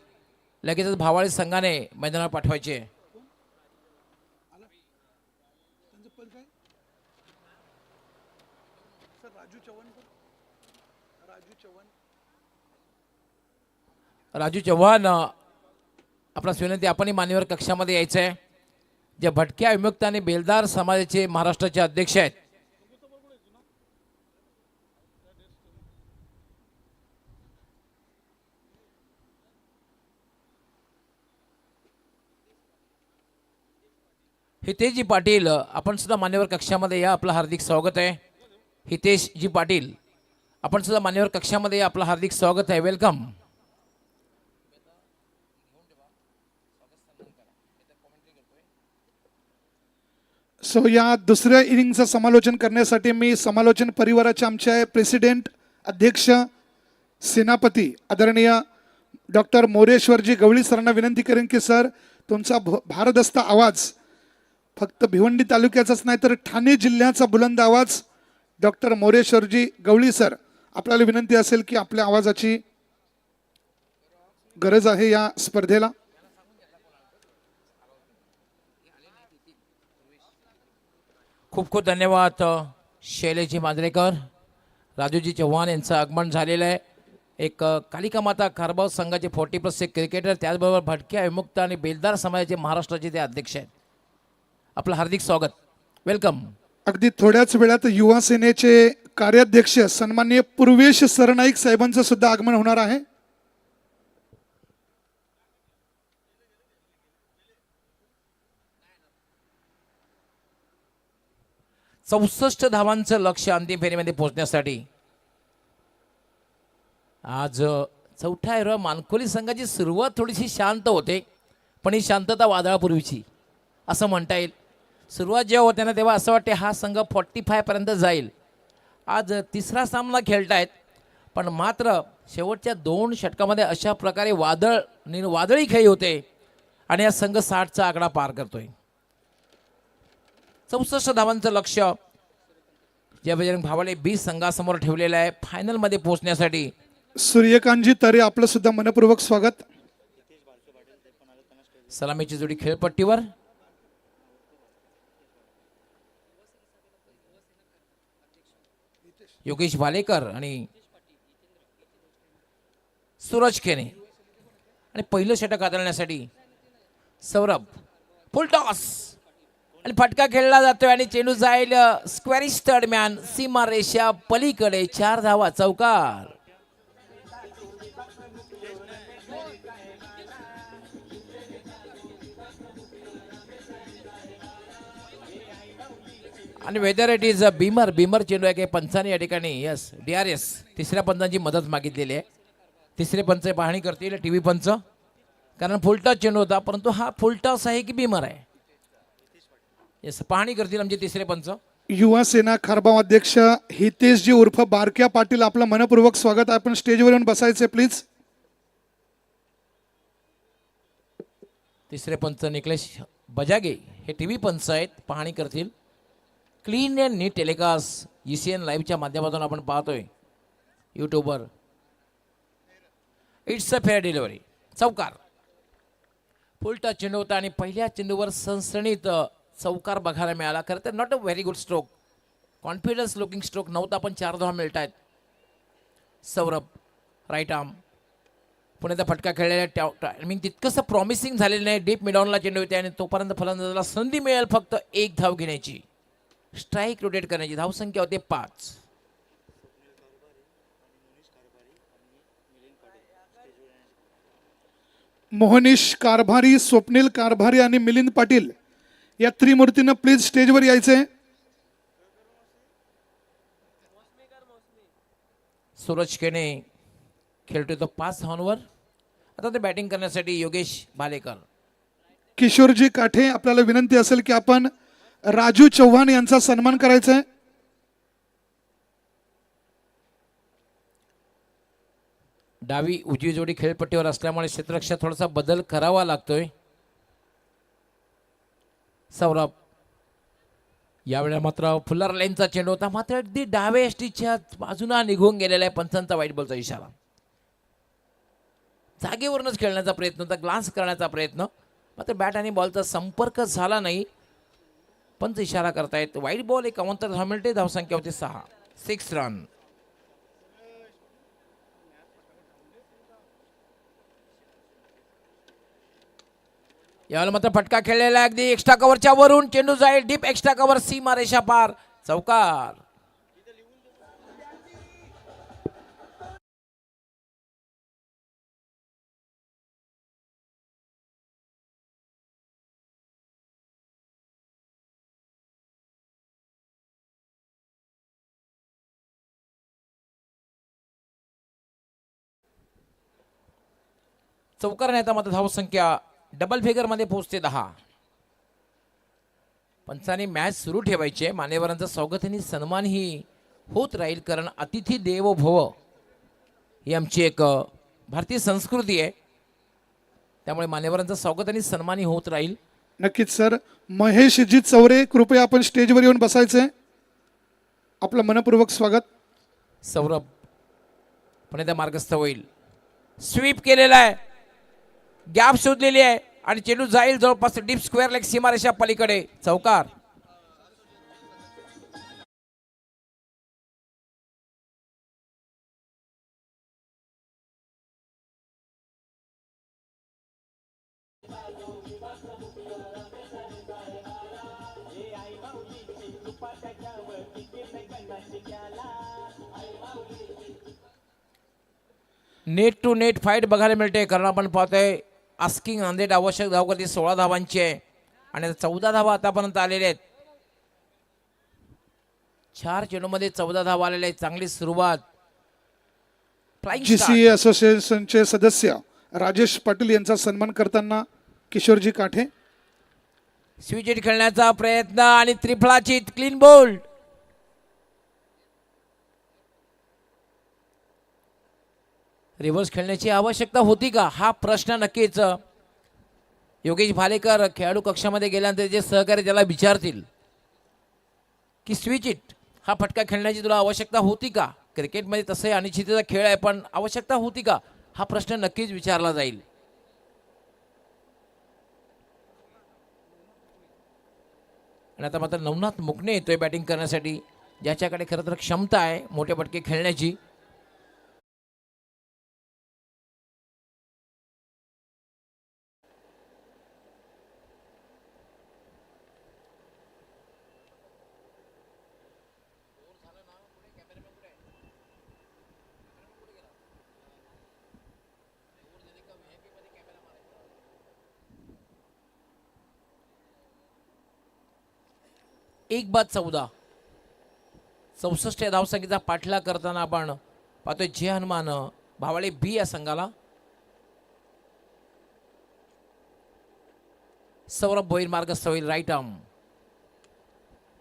लगेचच भावाळी संघाने मैदानावर पाठवायची आहे. राजू चव्हाण, आपणास विनंती, आपणही मान्यवर कक्षामध्ये यायचं आहे. जे भटक्या विमुक्त आणि बेलदार समाजाचे महाराष्ट्राचे अध्यक्ष आहेत. हितेशजी पाटील, आपण सुद्धा मान्यवर कक्षामध्ये या, आपलं हार्दिक स्वागत आहे. हितेशजी पाटील, आपण सुद्धा मान्यवर कक्षामध्ये या, आपलं हार्दिक स्वागत आहे. वेलकम. सो या दुसऱ्या इनिंगचं समालोचन करण्यासाठी मी समालोचन परिवाराचे आमचे प्रेसिडेंट, अध्यक्ष, सेनापती आदरणीय डॉक्टर मोरेश्वरजी गवळी सरांना विनंती करेन की सर, तुमचा भारदस्त आवाज फक्त भिवंडी तालुक्याचाच नाही तर ठाणे जिल्ह्याचा बुलंद आवाज. डॉक्टर मोरेश्वरजी गवळी सर, आपल्याला विनंती असेल की आपल्या आवाजाची गरज आहे या स्पर्धेला. खूप खूप धन्यवाद शैलेशजी मांजरेकर. राजूजी चव्हाण यांचं आगमन झालेलं आहे. एक कालिका माता खारबाव संघाचे 40+ क्रिकेटर, त्याचबरोबर भटक्या विमुक्त आणि बेलदार समाजाचे महाराष्ट्राचे ते अध्यक्ष आहेत. आपलं हार्दिक स्वागत. वेलकम. अगदी थोड्याच वेळात युवा सेनेचे कार्याध्यक्ष सन्माननीय पूर्वेश सरनाईक साहेबांचं सुद्धा आगमन होणार आहे. चौसष्ट धावांचं लक्ष्य अंतिम फेरीमध्ये पोहोचण्यासाठी आज चौथ्या हिरवा मानकोली संघाची सुरुवात थोडीशी शांत होते, पण ही शांतता वादळापूर्वीची असं म्हणता येईल. सुरुवात जेव्हा होते ना तेव्हा असं वाटते हा संघ 45 पर्यंत जाईल. आज तिसरा सामना खेळतायत, पण मात्र शेवटच्या 2 षटकामध्ये अशा प्रकारे वादळी खेळी होते आणि हा संघ 60चा आकडा पार करतोय. 64 धावांचं लक्ष्य जे बजरंग भावाले 20 संघासमोर ठेवलेलं आहे फायनलमध्ये पोहोचण्यासाठी. सूर्यकांतजी तरे, आपलं सुद्धा मनपूर्वक स्वागत. सलामीची जोडी खेळपट्टीवर. योगेश भालेकर आणि सूरज खेने. आणि पहिलं षटक हाताळण्यासाठी सौरभ. फुल टॉस आणि फटका खेळला जातोय आणि चेंडू जाईल स्क्वॅरिश थर्ड मॅन सीमा रेषा पलीकडे. 4 धावा, चौकार. आणि whether it is a Beamer चेंडू आहे की पंचाने या ठिकाणी यस DRS तिसऱ्या पंचांची मदत मागितलेली आहे. तिसरे पंच पाहणी करतील टीव्ही पंच, कारण फुलटॉस चेंडू होता, परंतु हा फुलटॉस आहे की बीमर आहे यस पाहणी करतील आमचे तिसरे पंच. युवा सेना खारबाव अध्यक्ष हितेशजी उर्फ बारक्या पाटील, आपलं मनपूर्वक स्वागत आहे. आपण स्टेजवर येऊन बसायचे प्लीज. तिसरे पंच निकलेश बजागे हे टीव्ही पंच आहेत, पाहणी करतील. Clean and neat telecast ECN लाईव्हच्या माध्यमातून आपण पाहतोय यूट्यूबवर. इट्स अ फेअर डिलिव्हरी, चौकार. फुलटॉस चेंडू होता आणि पहिल्या चेंडूवर सनसणीत चौकार बघायला मिळाला. खरं तर not a very good stroke, confidence looking stroke नव्हता, पण 4 धावा मिळत आहेत. सौरभ राईट आर्म पुण्याचा फटका खेळलेला टायमिंग तितकंसं प्रॉमिसिंग झालेलं नाही. डीप मिडॉनला चेंडू होते आणि तोपर्यंत फलंदाजाला संधी मिळेल फक्त 1 धाव घेण्याची, स्ट्राईक रोटेट करण्याची. धावसंख्या होते 5. मोहनीश कारभारी, स्वप्नील कारभारी आणि मिलिंद पाटील या त्रिमूर्तीनं प्लीज स्टेजवर यायचे. सूरज केने खेळतोय तो 5 धावांवर. आता ते बॅटिंग करण्यासाठी योगेश भालेकर. किशोरजी काठे, आपल्याला विनंती असेल की आपण राजू चव्हाण यांचा सन्मान करायचा आहे. डावी उजवी जोडी खेळपट्टीवर असल्यामुळे क्षेत्ररक्षणात थोडासा बदल करावा लागतोय. सौरभ यावेळेला मात्र फुल्लर लाईनचा चेंडू होता, मात्र अगदी डाव्या एसटीच्या बाजूला निघून गेलेला आहे. पंचांचा वाईट बॉलचा इशारा. जागेवरूनच खेळण्याचा प्रयत्न होता, ग्लान्स करण्याचा प्रयत्न, मात्र बॅट आणि बॉलचा संपर्क झाला नाही. पंच इशारा करतायत वाईट बॉल. एक अवंतर धाव मिळते. धावसंख्या होती 6 रन. यावेळेला मात्र फटका खेळलेला आहे अगदी एक्स्ट्रा कव्हरच्या वरून. चेंडू जाईल डीप एक्स्ट्रा कव्हर, सीमा रेषा पार, चौकार. चौकार नाही, मात्र धावसंख्या डबल फिगर मध्ये पोहोचते 10. पंचांनी मॅच सुरू ठेवायची आहे. मान्यवरांचा स्वागत आणि सन्मान ही होत राहील, कारण अतिथी देवो भव ही आमची एक भारतीय संस्कृती आहे. त्यामुळे मान्यवरांचा स्वागत आणि सन्मान ही होत राहील. नक्कीच सर. महेशजी चौरे, कृपया आपण स्टेजवर येऊन बसायचे. आपलं मनपूर्वक स्वागत. सौरभ पण त्या मार्गस्थ होईल. स्वीप केलेला आहे, गॅप शोधलेली आहे आणि चेंडू जाईल जवळपास डीप स्क्वेअर लेग सीमारेषा पलीकडे, चौकार. नेट टू नेट फाईट बघायला मिळते, कारण आपण पाहतोय आस्किंग 100 आवश्यक धावगती 16 धावांची आहे आणि 14 धावा आतापर्यंत आलेल्या आहेत. 4 चेंडूमध्ये 14 धावा आलेल्या आहेत. चांगली सुरुवात. GCA असोसिएशनचे सदस्य राजेश पाटील यांचा सन्मान करताना किशोरजी काठे. स्विच हिट खेळण्याचा प्रयत्न आणि त्रिफळाची क्लीन बोल्ड. रिव्हर्स खेळण्याची आवश्यकता होती का, हा प्रश्न नक्कीच योगेश भालेकर खेळाडू कक्षामध्ये गेल्यानंतर जे सहकारी त्याला विचारतील की स्विच हिट हा फटका खेळण्याची तुला आवश्यकता होती का. क्रिकेटमध्ये तसंही अनिश्चिततेचा खेळ आहे, पण आवश्यकता होती का हा प्रश्न नक्कीच विचारला जाईल. आणि आता मात्र नवनाथ मुकणे येतोय बॅटिंग करण्यासाठी. ज्याच्याकडे खरं तर क्षमता आहे मोठे फटके खेळण्याची. एक बाद 14. 64 या धावसंख्येचा पाठलाग करताना आपण पाहतोय जे हनुमान भावाळे बी या संघाला. सौरभ भोईर मार्गस्थ होईल राईट आर्म.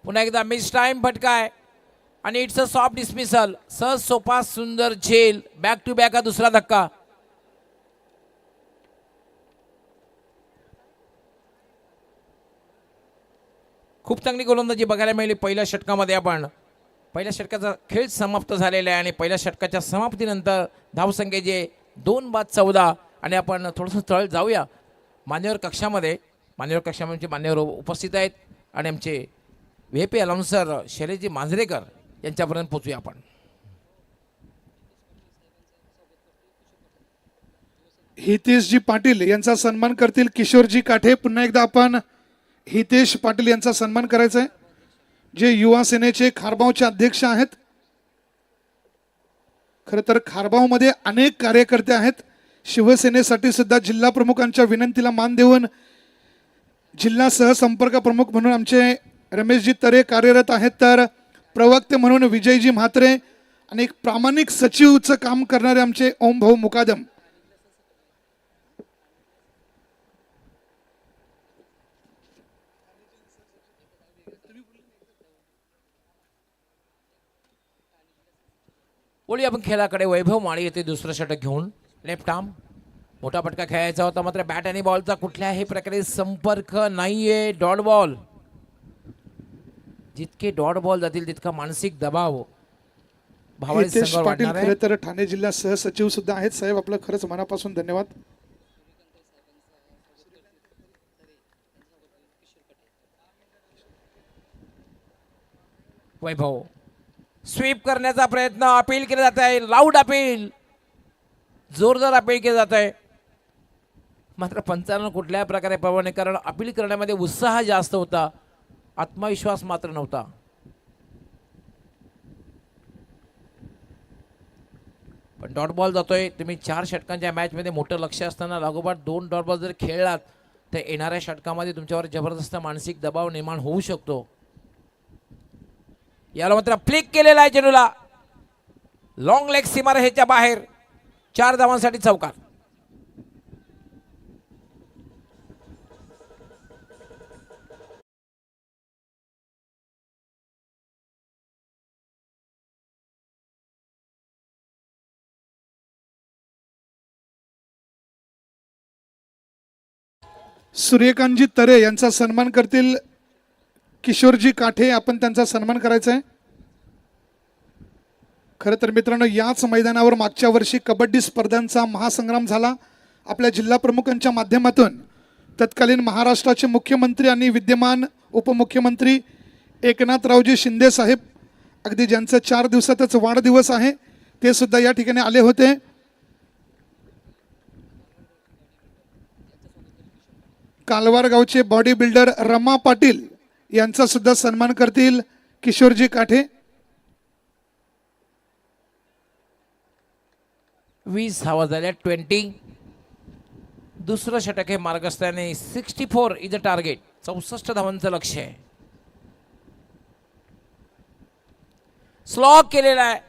पुन्हा एकदा मिस टाइम फटका आहे आणि इट्स अ सॉफ्ट डिसमिसल. सहज सोपा सुंदर झेल. बॅक टू बॅक हा दुसरा धक्का. खूप चांगली गोलंदाजी बघायला मिळाली पहिल्या षटकामध्ये. आपण पहिल्या षटकाचा खेळ समाप्त झालेला आहे आणि पहिल्या षटकाच्या समाप्तीनंतर धावसंख्या जे 2/14 आणि आपण थोडंसं तळ जाऊया मान्यवर कक्षामध्ये. मान्यवर कक्षामध्ये मान्यवर उपस्थित आहेत आणि आमचे व्ही पी अनाउन्सर शैलेशजी मांजरेकर यांच्यापर्यंत पोचूया आपण. हितेशजी पाटील यांचा सन्मान करतील किशोरजी काठे. पुन्हा एकदा आपण हितेश पाटील यांचा सन्मान करायचा आहे, जे युवा सेनेचे खारबावचे अध्यक्ष आहेत. खरं तर खारबावमध्ये अनेक कार्यकर्ते आहेत. शिवसेनेसाठी सुद्धा जिल्हा प्रमुखांच्या विनंतीला मान देऊन जिल्हा सहसंपर्क प्रमुख म्हणून आमचे रमेशजी तरे कार्यरत आहेत. तर प्रवक्ते म्हणून विजयजी म्हात्रे आणि एक प्रामाणिक सचिवचं काम करणारे आमचे ओम भाऊ मुकादम. बोलूया आपण खेळाकडे. वैभव माळी येते दुसरं षटक घेऊन. लेफ्ट आर्म मोठा फटका खेळायचा होता मात्र बॅट आणि बॉलचा कुठल्याही प्रकारे संपर्क नाहीये. Dot ball. जितके डॉट बॉल जातील तितका मानसिक दबाव भावाळी हितेश संघावर पाटील वाढणार आहे. खरं तर ठाणे जिल्हा सहसचिव सुद्धा आहेत. साहेब आपलं खरंच मनापासून धन्यवाद. वैभव स्वीप करण्याचा प्रयत्न. अपील केलं जात आहे. Loud appeal. जोरदार अपील केलं जात आहे मात्र पंचांना कुठल्याही प्रकारे परवानगी, कारण अपील करण्यामध्ये उत्साह जास्त होता, आत्मविश्वास मात्र नव्हता. पण डॉट बॉल जातोय. तुम्ही 4 षटकांच्या मॅचमध्ये मोठं लक्ष असताना लागोपाठ 2 डॉट बॉल जर खेळलात तर येणाऱ्या षटकामध्ये तुमच्यावर जबरदस्त मानसिक दबाव निर्माण होऊ शकतो. याला मात्र फ्लिक केलेला आहे चेंडूला. लॉंग लेग सीमारेषेच्या बाहेर. 4 धावांसाठी चौकार. सूर्यकांतजी तरे यांचा सन्मान करतील किशोरजी काठे. आपण त्यांचा सन्मान करायचा आहे. खरं तर मित्रांनो, याच मैदानावर मागच्या वर्षी कबड्डी स्पर्धांचा महासंग्राम झाला. आपल्या जिल्हा प्रमुखांच्या माध्यमातून तत्कालीन महाराष्ट्राचे मुख्यमंत्री आणि विद्यमान उपमुख्यमंत्री एकनाथरावजी शिंदे साहेब, अगदी ज्यांचं 4 दिवसातच वाढदिवस आहे, ते सुद्धा या ठिकाणी आले होते. कालवार गावचे बॉडी बिल्डर रमा पाटील यांचा सुद्धा सन्मान करतील किशोरजी काठे. 20 धावा झाल्या. 20. दुसरं षटक हे मार्गस्थाने. 64 इज अ टार्गेट. 64 धावांचं लक्ष्य आहे. स्लॉक केलेला आहे.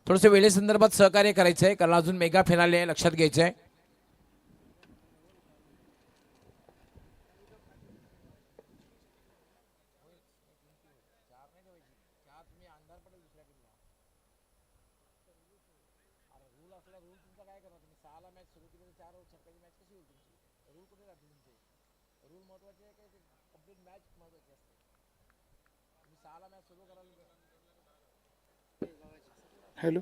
थोडंसं वेळेसंदर्भात सहकार्य करायचं आहे, कारण अजून मेगा फिनाले आहे, लक्षात घ्यायचं आहे. हॅलो.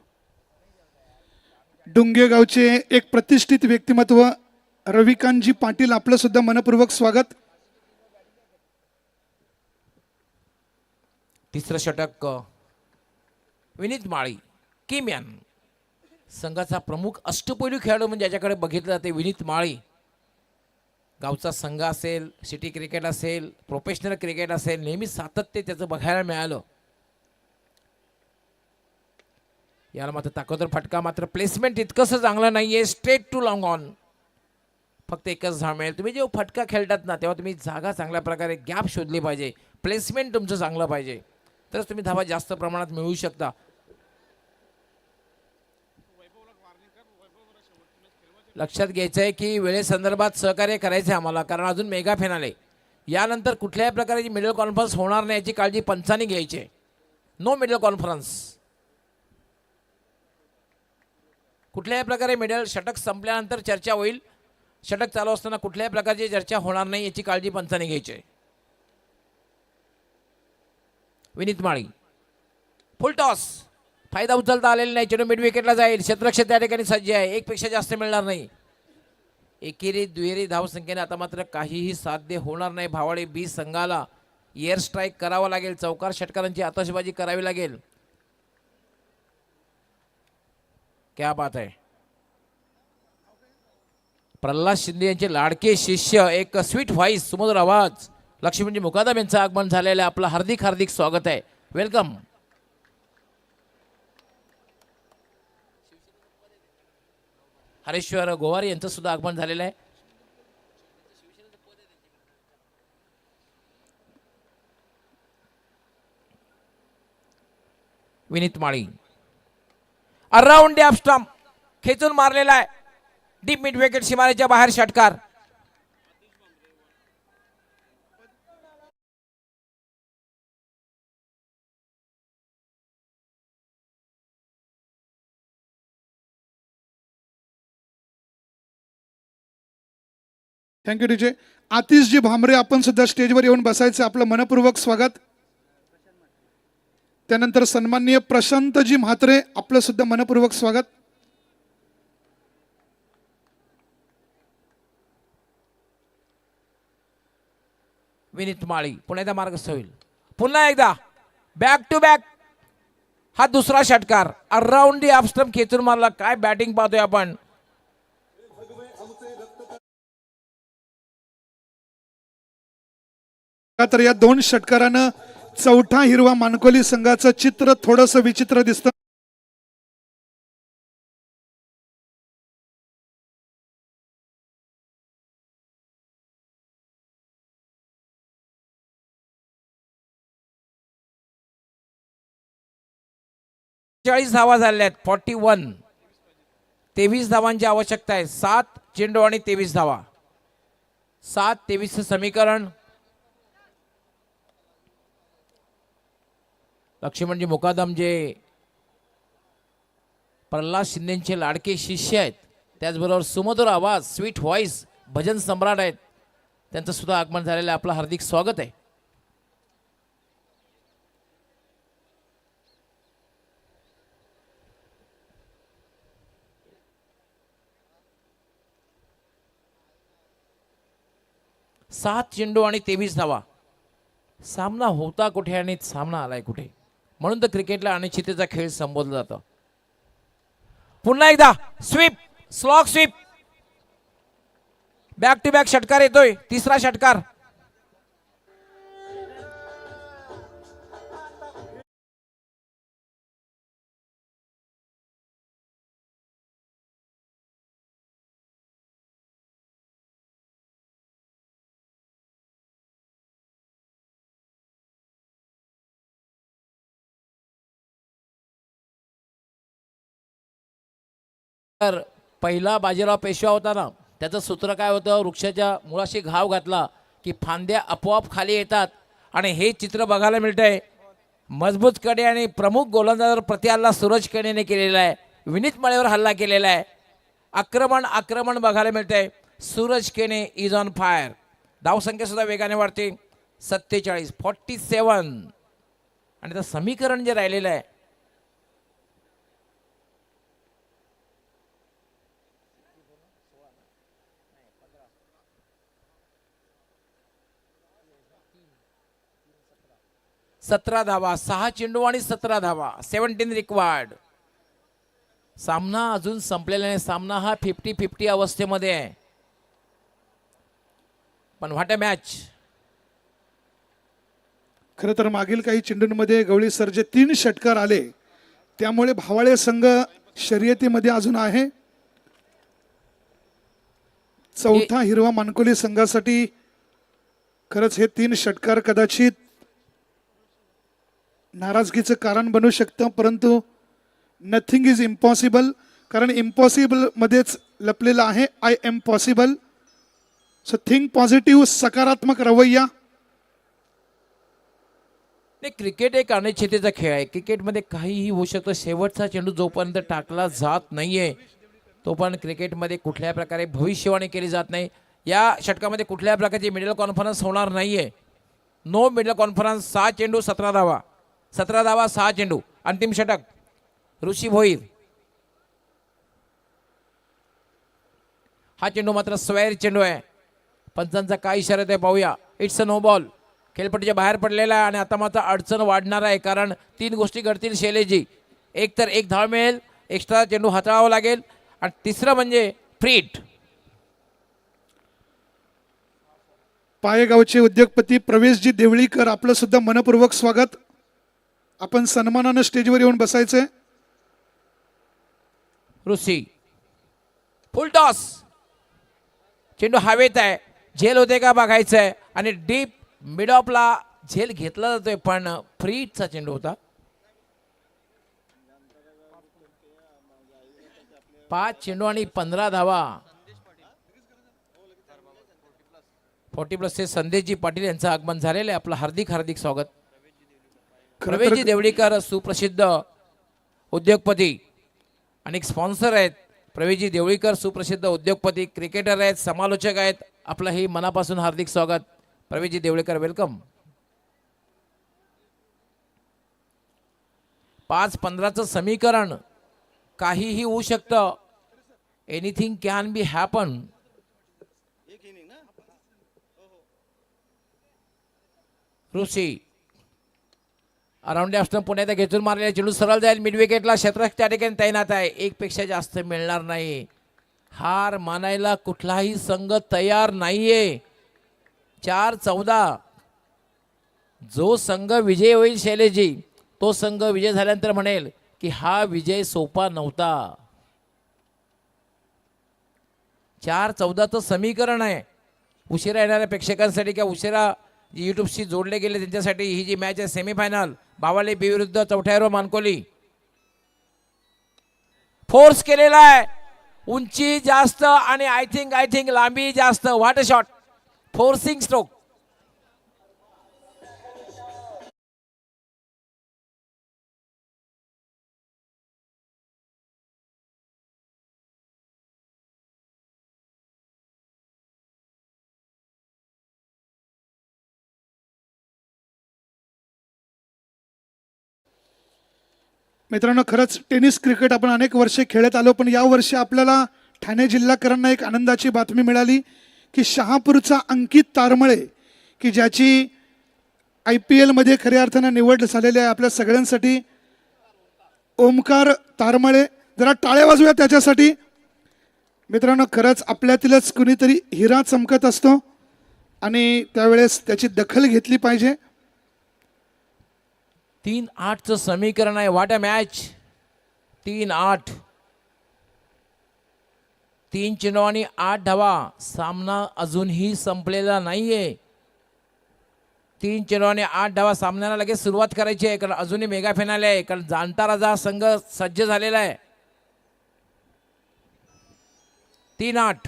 डुंगे गावचे एक प्रतिष्ठित व्यक्तिमत्व रविकांतजी पाटील, आपलं सुद्धा मनपूर्वक स्वागत. तिसरं षटक विनीत माळी किमॅन, संघाचा प्रमुख अष्टपैलू खेळाडू म्हणजे ज्याच्याकडे बघितलं जाते विनीत माळी. गावचा संघ असेल, सिटी क्रिकेट असेल, प्रोफेशनल क्रिकेट असेल, नेहमी सातत्य त्याचं बघायला मिळालं. याला मात्र ताकदवर फटका, मात्र प्लेसमेंट इतकंसं चांगलं नाहीये. स्ट्रेट टू लॉंग ऑन, फक्त एकच धाव मिळेल. तुम्ही जेव्हा फटका खेळतात ना तेव्हा तुम्ही जागा चांगल्या प्रकारे गॅप शोधली पाहिजे, प्लेसमेंट तुमचं चांगलं पाहिजे, तरच तुम्ही धावा जास्त प्रमाणात मिळवू शकता. लक्षात घ्यायचं आहे की वेळेसंदर्भात सहकार्य करायचं आहे आम्हाला, कारण अजून मेगा फिनाले. यानंतर कुठल्याही प्रकारची मिडल कॉन्फरन्स होणार नाही याची काळजी पंचांनी घ्यायची आहे. No middle conference. कुठल्याही प्रकारे मिडल षटक संपल्यानंतर चर्चा होईल. षटक चालू असताना कुठल्याही प्रकारची चर्चा होणार नाही याची काळजी पंचांनी घ्यायची आहे. विनीत माळी फुल टॉस, फायदा उचलता आलेला नाही. चेंडू मिड विकेटला जाईल. क्षेत्ररक्षक त्या ठिकाणी सज्ज आहे. एक पेक्षा जास्त मिळणार नाही. एकेरी दुहेरी धावसंख्येने आता मात्र काहीही साध्य होणार नाही. भावाडे बी संघाला एअर स्ट्राईक करावा लागेल. चौकार षटकारांची आतषबाजी करावी लागेल. क्या बात आहे. प्रल्हाद शिंदे यांचे लाडके शिष्य, एक स्वीट व्हॉइस, सुमधुर आवाज, लक्ष्मीजी मुकादम यांचं आगमन झालेलं आहे. आपलं हार्दिक हार्दिक स्वागत आहे. वेलकम. हरेश्वर गोवारी यांचं सुद्धा आगमन झालेलं आहे. विनीत माळी अराउंड द स्टंप खेचून मारलेला आहे. डीप मिड विकेट सीमारेच्या बाहेर षटकार. Thank you DJ. आतिशजी भामरे, आपण सुद्धा स्टेजवर येऊन बसायचं, आपलं मनपूर्वक स्वागत. त्यानंतर सन्माननीय प्रशांतजी म्हात्रे, आपलं सुद्धा मनपूर्वक स्वागत. विनीत माळी पुन्हा एकदा मार्गस्थ होईल. पुन्हा एकदा बॅक टू बॅक हा दुसरा षटकार. अराउंड दी ऑफ स्टंप खेचून मारला. काय बॅटिंग पाहतोय आपण. तर या दोन षटकारानं चौथा हिरवा मानकोली संघाचं चित्र थोडंसं विचित्र दिसतं. चाळीस धावा झाल्या आहेत. 41. 23 धावांची आवश्यकता आहे. 7 चेंडू आणि 23 धावा. 7-23 समीकरण. लक्ष्मणजी मुकादम जे प्रल्हाद शिंदेचे लाडके शिष्य आहेत, त्याचबरोबर सुमधुर आवाज, स्वीट व्हॉइस, भजन सम्राट आहेत, त्यांचं सुद्धा आगमन झालेलं आहे. आपलं हार्दिक स्वागत आहे. सात चेंडू आणि 23 धावा. सामना होता कुठे आणि सामना आलाय कुठे, म्हणून तर क्रिकेटला अनिश्चिततेचा खेळ संबोधला जातो. पुन्हा एकदा sweep, slog sweep, back to back षटकार येतोय. तिसरा षटकार. तर पहिला बाजीराव पेशवा होता ना, त्याचं सूत्र काय होतं, वृक्षाच्या मुळाशी घाव घातला की फांद्या आपोआप खाली येतात. आणि हे चित्र बघायला मिळतंय. मजबूत कडे आणि प्रमुख गोलंदाजावर प्रतिहल्ला सूरज केनेने केलेला आहे. विनीत माळेवर हल्ला केलेला आहे. आक्रमण बघायला मिळतंय. सूरज केने इज ऑन फायर. धावसंख्या सुद्धा वेगाने वाढते. 47 आणि आता समीकरण जे राहिलेलं आहे, सतरा धावा, 6 चेंडू आणि 17 धावा, 17 रिक्वायर्ड. सामना अजून संपलेला नाही. सामना हा 50-50 अवस्थेमध्ये आहे. पण व्हॉट अ मॅच. खरं तर मागील काही चेंडूंमध्ये गवळी सर जे 3 षटकार आले त्यामुळे भावाळे संघ शर्यतीमध्ये अजून आहे. चौथा हिरवा मानकोली संघासाठी खरंच हे 3 षटकार कदाचित नाराजगीचं कारण बनू शकतं, परंतु नथिंग इज इम्पॉसिबल, कारण इम्पॉसिबल मध्येच लपलेलं आहे I am possible. So think positive, सकारात्मक रवैया. नाही, क्रिकेट एक अनिश्चिततेचा खेळ आहे. क्रिकेटमध्ये काहीही होऊ शकतं. शेवटचा चेंडू जोपर्यंत टाकला जात नाहीये तोपर्यंत क्रिकेटमध्ये कुठल्या प्रकारे भविष्यवाणी केली जात नाही. या षटकामध्ये कुठल्या प्रकारची मिडल कॉन्फरन्स होणार नाहीये. No middle conference. 6 चेंडू 17 धावा, 17 धावा 6 चेंडू. अंतिम षटक ऋषी भोईर. हा चेंडू मात्र स्वैर चेंडू आहे. पंचांचा काय इशारा आहे पाहूया. It's a no ball. खेळपट्टीच्या बाहेर पडलेला आहे आणि आता मात्र अडचण वाढणार आहे, कारण 3 गोष्टी घडतील शैलेशजी. एक तर 1 धाव मिळेल, एक्स्ट्रा चेंडू हाताळावा लागेल, आणि तिसरं म्हणजे फ्रीट. पायगावचे उद्योगपती प्रवेशजी देवळीकर, आपलं सुद्धा मनपूर्वक स्वागत. आपण सन्मानानं स्टेजवर येऊन बसायचंय. ऋषी फुल टॉस. चेंडू हवेत आहे. झेल होते का बघायचं आहे. आणि डीप मिड ऑफला झेल घेतला जातोय, पण फ्रीटचा चेंडू होता. 5 चेंडू आणि 15 धावा. 40+ संदेशजी पाटील यांचं आगमन झालेलं आहे. आपलं हार्दिक स्वागत. प्रवेशजी देवळीकर सुप्रसिद्ध उद्योगपती आणि स्पॉन्सर आहेत. प्रवेशजी देवळीकर सुप्रसिद्ध उद्योगपती, क्रिकेटर आहेत, समालोचक आहेत. आपलं हे मनापासून हार्दिक स्वागत. प्रवेशजी देवळीकर, वेलकम. 5-15चं समीकरण. काहीही होऊ शकतं. Anything can be happen. Rishi around असतं पुण्यात घेतून मारलेला चेंडू सरळ जाईल मिड विकेटला. क्षेत्ररक्षक त्या ठिकाणी तैनात आहे. 1 पेक्षा जास्त मिळणार नाही. हार मानायला कुठलाही संघ तयार नाहीये. 4-14. जो संघ विजय होईल शैलेशजी, तो संघ विजय झाल्यानंतर म्हणेल की हा विजय सोपा नव्हता. 4-14चं समीकरण आहे. उशिरा येणाऱ्या प्रेक्षकांसाठी किंवा उशिरा यूट्यूबशी जोडले गेले त्यांच्यासाठी ही जी मॅच आहे सेमीफायनल. बावाले बी विरुद्ध चौथ्या हिरो मानकोली. फोर्स केलेला आहे. उंची जास्त आणि आय थिंक लांबी जास्त. What a shot. Forcing stroke. मित्रांनो, खरंच टेनिस क्रिकेट आपण अनेक वर्षे खेळत आलो, पण या वर्षी आपल्याला ठाणे जिल्हाकरांना एक आनंदाची बातमी मिळाली की शहापूरचा अंकित तारमळे, की ज्याची IPL मध्ये खऱ्या अर्थानं निवड झालेली आहे, आपल्या सगळ्यांसाठी ओमकार तारमळे. जरा टाळ्या वाजूया त्याच्यासाठी. मित्रांनो, खरंच आपल्यातीलच कुणीतरी हिरा चमकत असतो आणि त्यावेळेस त्याची दखल घेतली पाहिजे. 3-8चं समीकरण आहे. What a match. 3-8. 3 चेंडू आणि 8 धावा. सामना अजूनही संपलेला नाहीये. 3 चेंडू आणि 8 धावा. सामन्याला लगेच सुरुवात करायची आहे, कारण अजूनही मेगा फायनल आहे, कारण जाणता राजा संघ सज्ज झालेला आहे. 3-8.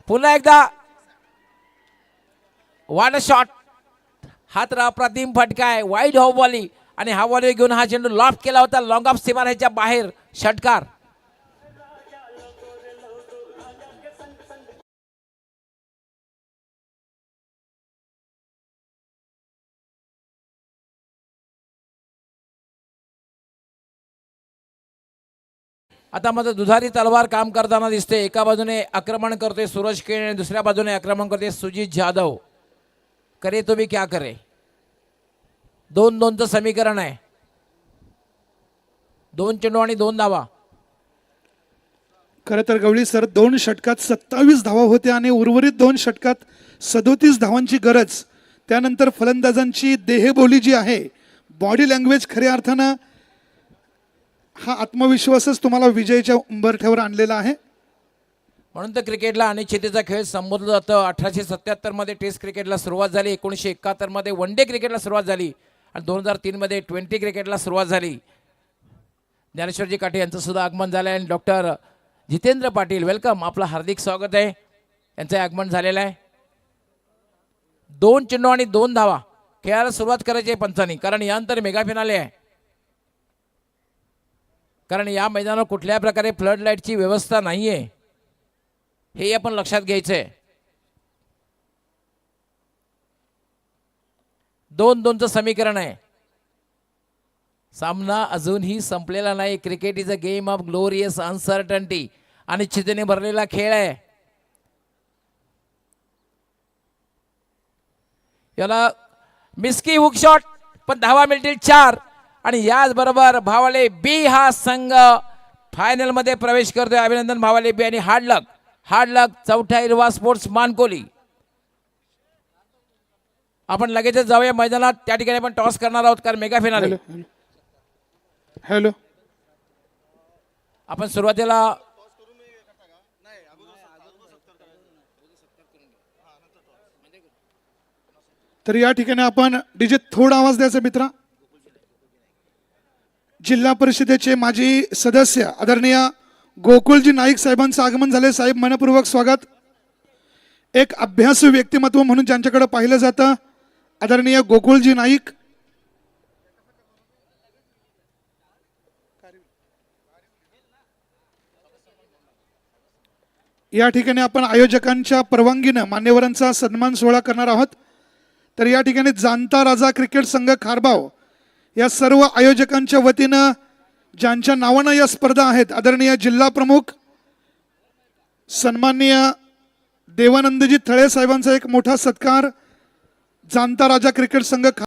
पुन्हा एकदा वाट शॉट. हात अप्रतिम फटका आहे, वाईड बॉली आणि हा बॉल घेऊन हा चेंडू लॉफ्ट केला होता लॉंग ऑफ सीमारेषेच्या बाहेर. षटकार. आता मात्र दुधारी तलवार काम करताना दिसते. एका बाजूने आक्रमण करते सूरज केण आणि दुसऱ्या बाजूने आक्रमण करते सुजीत जाधव. करे तो भी क्या करे. 2-2चं समीकरण आहे. 2 चेंडू आणि 2 धावा. खरं तर गवळी सर 2 षटकात 27 धावा होत्या आणि उर्वरित 2 षटकात 37 धावांची गरज. त्यानंतर फलंदाजांची देहबोली जी आहे, बॉडी लँग्वेज, खऱ्या अर्थानं हा आत्मविश्वासच तुम्हाला विजयाच्या उंबरठ्यावर आणलेला आहे. म्हणून तर क्रिकेटला अनिश्चिततेचा खेळ संबोधलं जातं. 1877 मध्ये टेस्ट क्रिकेटला सुरुवात झाली, 1971 मध्ये वन डे क्रिकेटला सुरुवात झाली आणि 2003 मध्ये 20 क्रिकेटला सुरुवात झाली. ज्ञानेश्वरजी काटे यांचं सुद्धा आगमन झालं आहे आणि डॉक्टर जितेंद्र पाटील वेलकम, आपलं हार्दिक स्वागत आहे. यांचं आगमन झालेलं आहे. 2 चेंडू आणि 2 धावा. खेळायला सुरुवात करायची आहे पंचांनी, कारण यानंतर मेगा फिनाले आहे. कारण या मैदानावर कुठल्या प्रकारे फ्लड लाईटची व्यवस्था नाही आहे, हे आपण लक्षात घ्यायचं आहे. 2-2चं समीकरण आहे. सामना अजूनही संपलेला नाही. Cricket is a game of glorious uncertainty. अनिश्चिततेने भरलेला खेळ आहे. याला मिस्की हुक शॉट, पण धावा मिळतील 4 आणि याचबरोबर भावाले बी हा संघ फायनल मध्ये प्रवेश करतोय. अभिनंदन भावाले बी आणि हार्ड लक चौथा हिरवा स्पोर्ट्स मानकोली. आपण लगेचच जाऊया मैदानात. त्या ठिकाणी आपण टॉस करणार आहोत कारण मेगा फिनाले. हॅलो, आपण सुरुवातीला तर या ठिकाणी आपण डीजे थोडा आवाज द्यायचा मित्रा. जिल्हा परिषदेचे माजी सदस्य आदरणीय गोकुळजी नाईक साहेबांचं आगमन झाले. साहेब, मनपूर्वक स्वागत. एक अभ्यासू व्यक्तिमत्व म्हणून ज्यांच्याकडे पाहिलं जातं, आदरणीय गोकुळजी नाईक. या ठिकाणी आपण आयोजकांच्या परवानगीनं मान्यवरांचा सन्मान सोहळा करणार आहोत. तर या ठिकाणी जाणता राजा क्रिकेट संघ खारबाव या सर्व आयोजकांच्या वतीनं ज्यांच्या नावानं या स्पर्धा आहेत, आदरणीय जिल्हा प्रमुख सन्माननीय देवानंदजी थळे साहेबांचा एक मोठा सत्कार. जाणता राजा क्रिकेट संघ